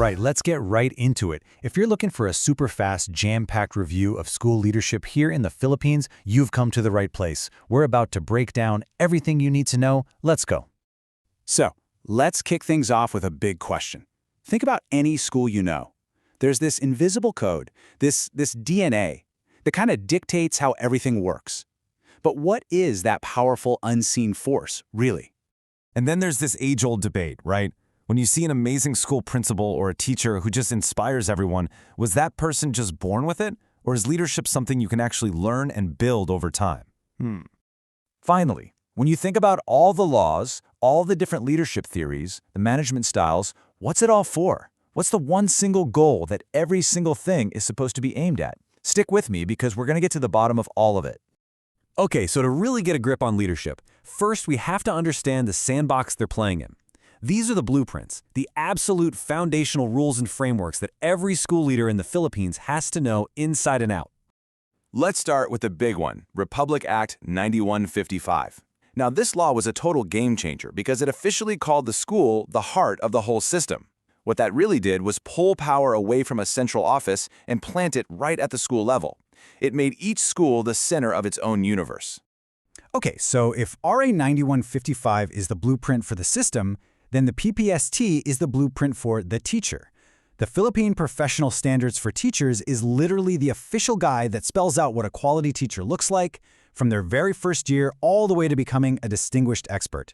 right, let's get right into it. If you're looking for a super fast, jam-packed review of school leadership here in the Philippines, you've come to the right place. We're about to break down everything you need to know. Let's go. So, let's kick things off with a big question. Think about any school you know. There's this invisible code, this DNA, that kind of dictates how everything works. But what is that powerful, unseen force, really? And then there's this age-old debate, right? When you see an amazing school principal or a teacher who just inspires everyone, was that person just born with it? Or is leadership something you can actually learn and build over time? Finally, when you think about all the laws, all the different leadership theories, the management styles, what's it all for? What's the one single goal that every single thing is supposed to be aimed at? Stick with me because we're going to get to the bottom of all of it. Okay, so to really get a grip on leadership, first we have to understand the sandbox they're playing in. These are the blueprints, the absolute foundational rules and frameworks that every school leader in the Philippines has to know inside and out. Let's start with the big one, Republic Act 9155. Now, this law was a total game changer because it officially called the school the heart of the whole system. What that really did was pull power away from a central office and plant it right at the school level. It made each school the center of its own universe. Okay, so if RA 9155 is the blueprint for the system, then the PPST is the blueprint for the teacher. The Philippine Professional Standards for Teachers is literally the official guide that spells out what a quality teacher looks like from their very first year all the way to becoming a distinguished expert.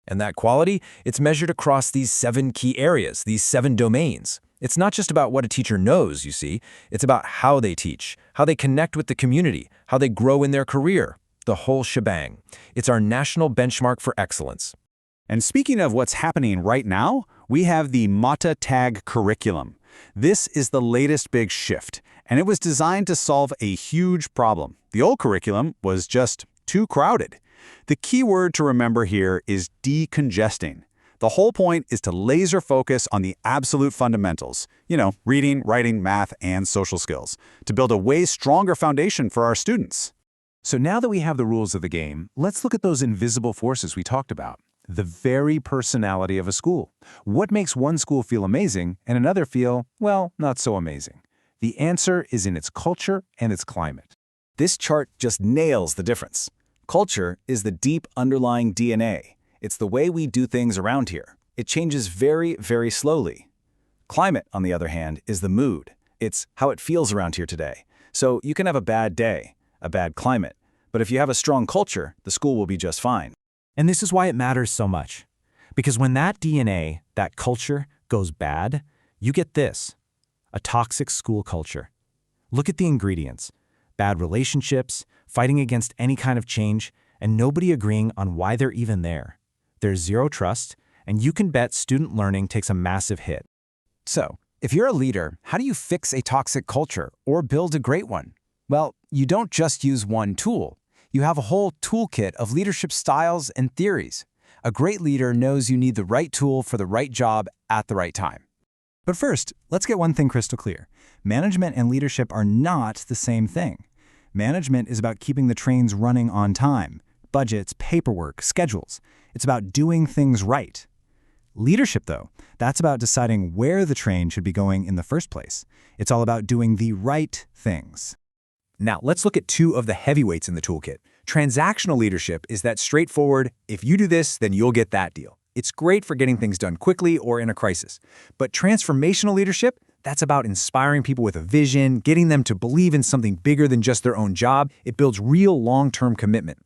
And that quality, it's measured across these 7 key areas, these 7 domains. It's not just about what a teacher knows, you see. It's about how they teach, how they connect with the community, how they grow in their career, the whole shebang. It's our national benchmark for excellence. And speaking of what's happening right now, we have the Mata Tag curriculum. This is the latest big shift, and it was designed to solve a huge problem. The old curriculum was just too crowded. The key word to remember here is decongesting. The whole point is to laser focus on the absolute fundamentals, reading, writing, math, and social skills, to build a way stronger foundation for our students. So now that we have the rules of the game, let's look at those invisible forces we talked about. The very personality of a school. What makes one school feel amazing and another feel, well, not so amazing? The answer is in its culture and its climate. This chart just nails the difference. Culture is the deep underlying DNA. It's the way we do things around here. It changes very, very slowly. Climate, on the other hand, is the mood. It's how it feels around here today. So you can have a bad day, a bad climate, but if you have a strong culture, the school will be just fine. And this is why it matters so much. Because when that DNA, that culture, goes bad, you get this, a toxic school culture. Look at the ingredients. Bad relationships, fighting against any kind of change, and nobody agreeing on why they're even there. There's zero trust, and you can bet student learning takes a massive hit. So, if you're a leader, how do you fix a toxic culture or build a great one? Well, you don't just use one tool. You have a whole toolkit of leadership styles and theories. A great leader knows you need the right tool for the right job at the right time. But first, let's get one thing crystal clear. Management and leadership are not the same thing. Management is about keeping the trains running on time, budgets, paperwork, schedules. It's about doing things right. Leadership, though, that's about deciding where the train should be going in the first place. It's all about doing the right things. Now, let's look at 2 of the heavyweights in the toolkit. Transactional leadership is that straightforward, if you do this, then you'll get that deal. It's great for getting things done quickly or in a crisis. But transformational leadership, that's about inspiring people with a vision, getting them to believe in something bigger than just their own job. It builds real long-term commitment.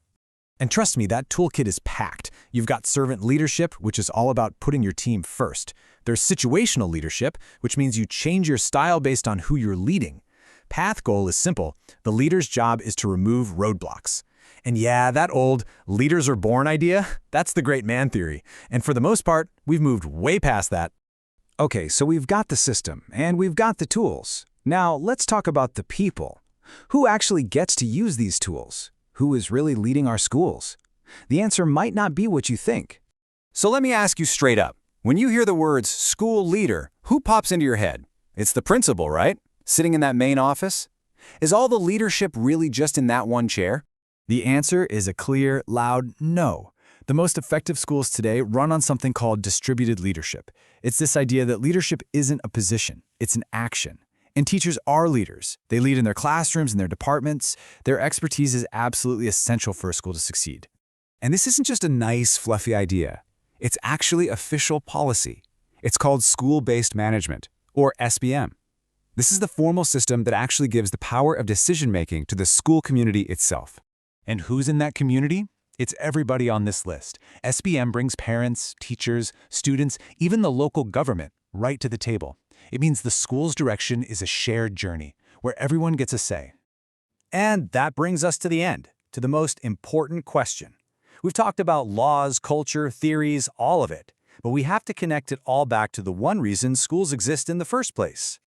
And trust me, that toolkit is packed. You've got servant leadership, which is all about putting your team first. There's situational leadership, which means you change your style based on who you're leading. Path goal is simple. The leader's job is to remove roadblocks. And yeah, that old leaders are born idea, that's the great man theory. And for the most part, we've moved way past that. Okay, so we've got the system, and we've got the tools. Now, let's talk about the people. Who actually gets to use these tools? Who is really leading our schools? The answer might not be what you think. So let me ask you straight up. When you hear the words school leader, who pops into your head? It's the principal, right? Sitting in that main office? Is all the leadership really just in that one chair? The answer is a clear, loud no. The most effective schools today run on something called distributed leadership. It's this idea that leadership isn't a position, it's an action. And teachers are leaders. They lead in their classrooms and their departments. Their expertise is absolutely essential for a school to succeed. And this isn't just a nice, fluffy idea. It's actually official policy. It's called school-based management, or SBM. This is the formal system that actually gives the power of decision-making to the school community itself. And who's in that community? It's everybody on this list. SBM brings parents, teachers, students, even the local government right to the table. It means the school's direction is a shared journey, where everyone gets a say. And that brings us to the end, to the most important question. We've talked about laws, culture, theories, all of it, but we have to connect it all back to the one reason schools exist in the first place.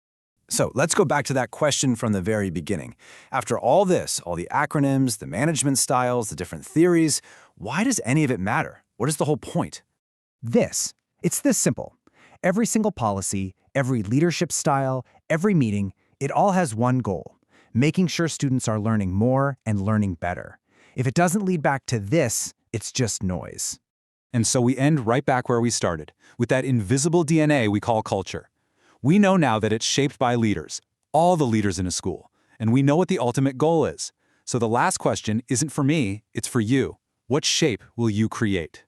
So let's go back to that question from the very beginning. After all this, all the acronyms, the management styles, the different theories, why does any of it matter? What is the whole point? It's this simple. Every single policy, every leadership style, every meeting, it all has one goal: making sure students are learning more and learning better. If it doesn't lead back to this, it's just noise. And so we end right back where we started, with that invisible DNA we call culture. We know now that it's shaped by leaders, all the leaders in a school, and we know what the ultimate goal is. So the last question isn't for me, it's for you. What shape will you create?